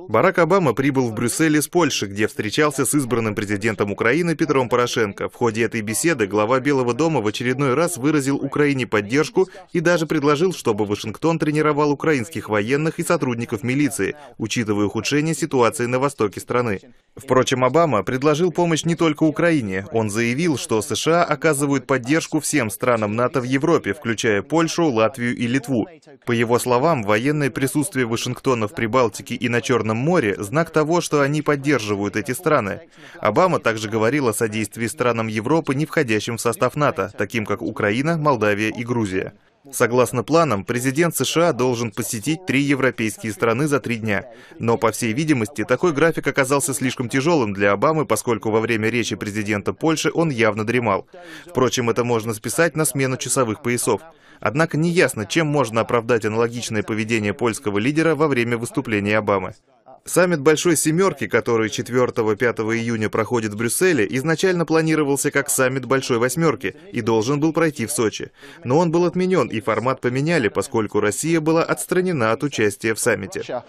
Барак Обама прибыл в Брюссель из Польши, где встречался с избранным президентом Украины Петром Порошенко. В ходе этой беседы глава Белого дома в очередной раз выразил Украине поддержку и даже предложил, чтобы Вашингтон тренировал украинских военных и сотрудников милиции, учитывая ухудшение ситуации на востоке страны. Впрочем, Обама предложил помощь не только Украине. Он заявил, что США оказывают поддержку всем странам НАТО в Европе, включая Польшу, Латвию и Литву. По его словам, военное присутствие Вашингтона в Прибалтике и на Черном море – знак того, что они поддерживают эти страны. Обама также говорил о содействии странам Европы, не входящим в состав НАТО, таким как Украина, Молдавия и Грузия. Согласно планам, президент США должен посетить 3 европейские страны за 3 дня. Но, по всей видимости, такой график оказался слишком тяжелым для Обамы, поскольку во время речи президента Польши он явно дремал. Впрочем, это можно списать на смену часовых поясов. Однако неясно, чем можно оправдать аналогичное поведение польского лидера во время выступления Обамы. Саммит Большой Семерки, который 4-5 июня проходит в Брюсселе, изначально планировался как саммит Большой Восьмерки и должен был пройти в Сочи. Но он был отменен, и формат поменяли, поскольку Россия была отстранена от участия в саммите.